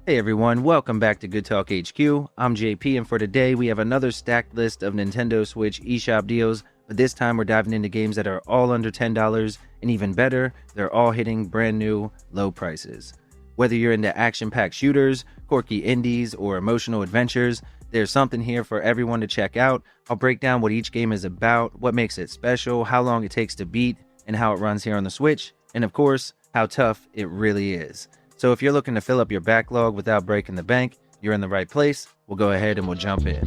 Hey everyone, welcome back to Good Talk HQ. I'm JP, and for today we have another stacked list of Nintendo Switch eShop deals, but this time we're diving into games that are all under $10, and even better, they're all hitting brand new, low prices. Whether you're into action-packed shooters, quirky indies, or emotional adventures, there's something here for everyone to check out. I'll break down what each game is about, what makes it special, how long it takes to beat, and how it runs here on the Switch, and of course, how tough it really is. So if you're looking to fill up your backlog without breaking the bank, you're in the right place. We'll go ahead and we'll jump in.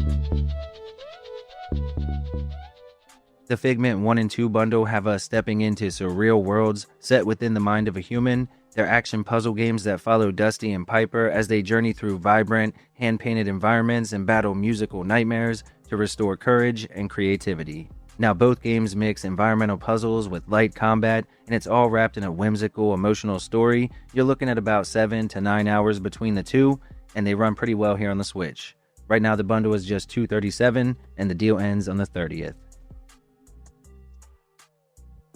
The Figment 1 and 2 bundle have us stepping into surreal worlds set within the mind of a human. They're action puzzle games that follow Dusty and Piper as they journey through vibrant, hand-painted environments and battle musical nightmares to restore courage and creativity. Now, both games mix environmental puzzles with light combat, and it's all wrapped in a whimsical, emotional story. You're looking at about 7 to 9 hours between the two, and they run pretty well here on the Switch. Right now, the bundle is just $237, and the deal ends on the 30th.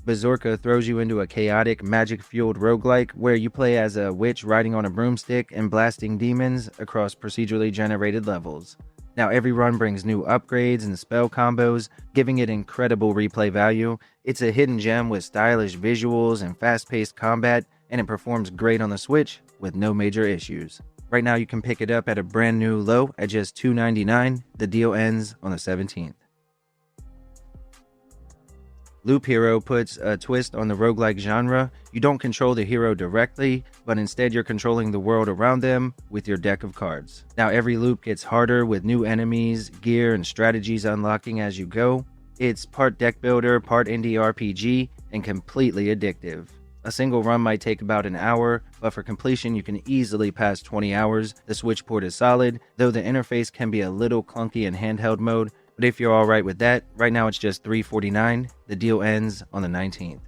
Bosorka throws you into a chaotic, magic-fueled roguelike where you play as a witch riding on a broomstick and blasting demons across procedurally generated levels. Now, every run brings new upgrades and spell combos, giving it incredible replay value. It's a hidden gem with stylish visuals and fast-paced combat, and it performs great on the Switch with no major issues. Right now, you can pick it up at a brand new low at just $299. The deal ends on the 17th. Loop Hero puts a twist on the roguelike genre. You don't control the hero directly, but instead you're controlling the world around them with your deck of cards. Now every loop gets harder with new enemies, gear, and strategies unlocking as you go. It's part deck builder, part indie RPG, and completely addictive. A single run might take about an hour, but for completion you can easily pass 20 hours. The Switch port is solid, though the interface can be a little clunky in handheld mode. But if you're alright with that, right now it's just $349. The deal ends on the 19th.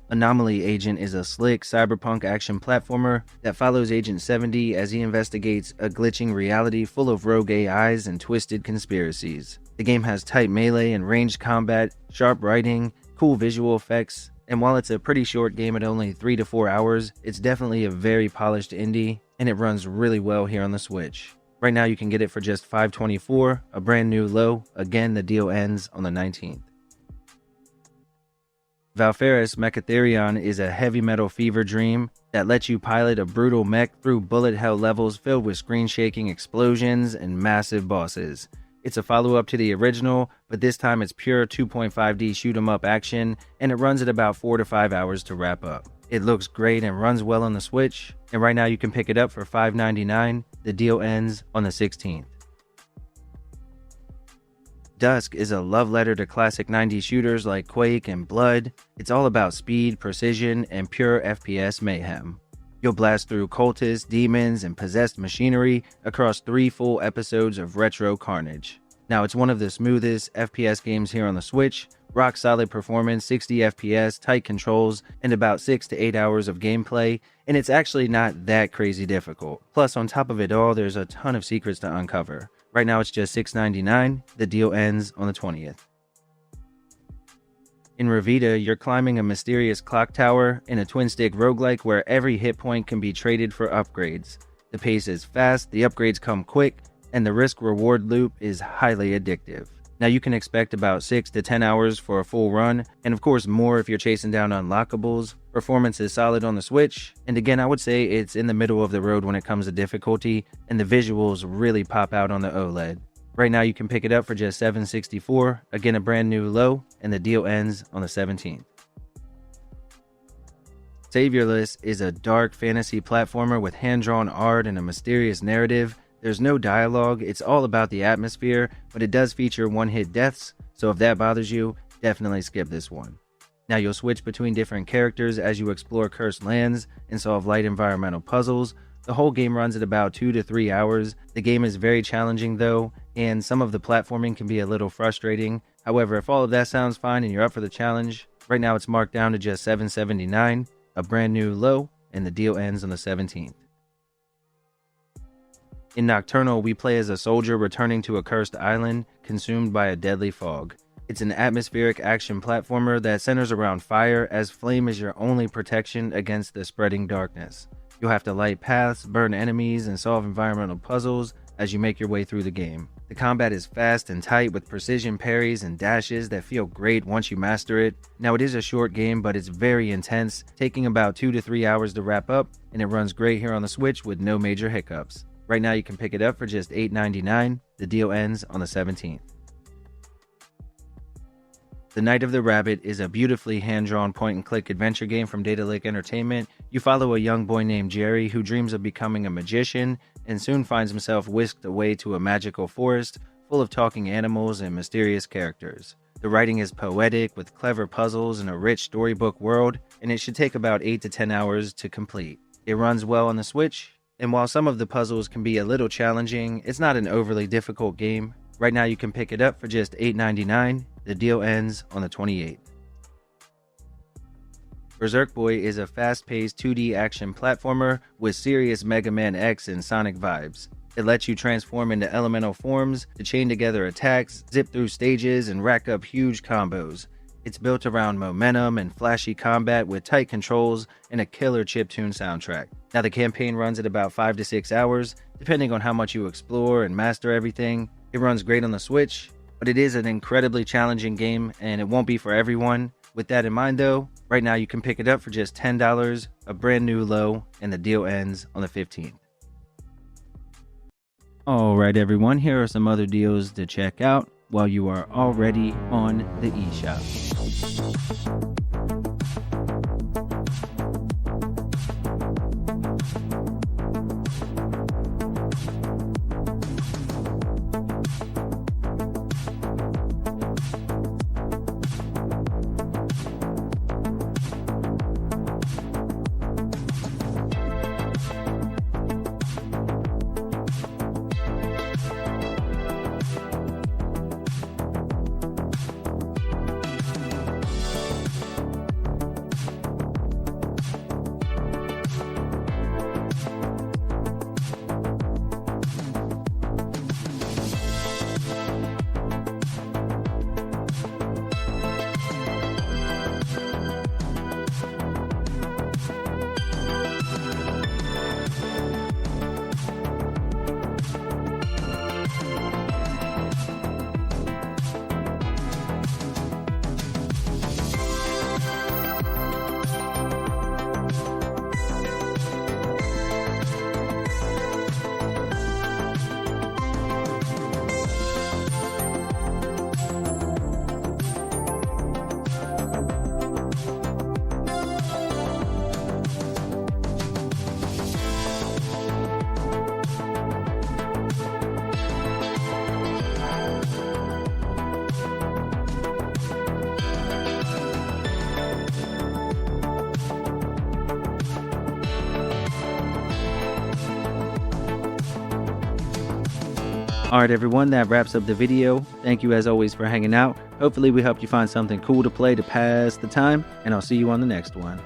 Anomaly Agent is a slick cyberpunk action platformer that follows Agent 70 as he investigates a glitching reality full of rogue AIs and twisted conspiracies. The game has tight melee and ranged combat, sharp writing, cool visual effects, and while it's a pretty short game at only 3 to 4 hours, it's definitely a very polished indie, and it runs really well here on the Switch. Right now you can get it for just $524, a brand new low. Again, the deal ends on the 19th. Valfaris Mecha Therion is a heavy metal fever dream that lets you pilot a brutal mech through bullet hell levels filled with screen-shaking explosions and massive bosses. It's a follow-up to the original, but this time it's pure 2.5D shoot-'em-up action, and it runs at about 4 to 5 hours to wrap up. It looks great and runs well on the Switch, and right now you can pick it up for $599. The deal ends on the 16th. DUSK is a love letter to classic 90s shooters like Quake and Blood. It's all about speed, precision, and pure FPS mayhem. You'll blast through cultists, demons, and possessed machinery across 3 full episodes of retro carnage. Now, it's one of the smoothest FPS games here on the Switch. Rock solid performance, 60 FPS, tight controls, and about 6 to 8 hours of gameplay, and it's actually not that crazy difficult. Plus, on top of it all, there's a ton of secrets to uncover. Right now it's just $699. The deal ends on the 20th. In Revita, you're climbing a mysterious clock tower in a twin-stick roguelike where every hit point can be traded for upgrades. The pace is fast, the upgrades come quick, and the risk-reward loop is highly addictive. Now you can expect about 6 to 10 hours for a full run, and of course more if you're chasing down unlockables. Performance is solid on the Switch, and again I would say it's in the middle of the road when it comes to difficulty, and the visuals really pop out on the OLED. Right now you can pick it up for just $764, again a brand new low, and the deal ends on the 17th. Saviorless is a dark fantasy platformer with hand-drawn art and a mysterious narrative. There's no dialogue, it's all about the atmosphere, but it does feature one-hit deaths, so if that bothers you, definitely skip this one. Now you'll switch between different characters as you explore cursed lands and solve light environmental puzzles. The whole game runs at about 2 to 3 hours. The game is very challenging though, and some of the platforming can be a little frustrating. However, if all of that sounds fine and you're up for the challenge, right now it's marked down to just $779, a brand new low, and the deal ends on the 17th. In Nocturnal, we play as a soldier returning to a cursed island consumed by a deadly fog. It's an atmospheric action platformer that centers around fire, as flame is your only protection against the spreading darkness. You'll have to light paths, burn enemies, and solve environmental puzzles as you make your way through the game. The combat is fast and tight with precision parries and dashes that feel great once you master it. Now it is a short game, but it's very intense, taking about 2 to 3 hours to wrap up, and it runs great here on the Switch with no major hiccups. Right now you can pick it up for just $8.99. The deal ends on the 17th. The Night of the Rabbit is a beautifully hand-drawn point-and-click adventure game from Data Lake Entertainment. You follow a young boy named Jerry who dreams of becoming a magician and soon finds himself whisked away to a magical forest full of talking animals and mysterious characters. The writing is poetic with clever puzzles and a rich storybook world, and it should take about 8 to 10 hours to complete. It runs well on the Switch, and while some of the puzzles can be a little challenging, it's not an overly difficult game. Right now you can pick it up for just $8.99. The deal ends on the 28th. Berserk Boy is a fast-paced 2D action platformer with serious Megaman X and Sonic vibes. It lets you transform into elemental forms to chain together attacks, zip through stages, and rack up huge combos. It's built around momentum and flashy combat with tight controls and a killer chiptune soundtrack. Now the campaign runs at about 5 to 6 hours, depending on how much you explore and master everything. It runs great on the Switch, but it is an incredibly challenging game and it won't be for everyone. With that in mind though, right now you can pick it up for just $10, a brand new low, and the deal ends on the 15th. Alright everyone, here are some other deals to check out while you are already on the eShop. Alright everyone, that wraps up the video. Thank you as always for hanging out. Hopefully we helped you find something cool to play to pass the time, and I'll see you on the next one.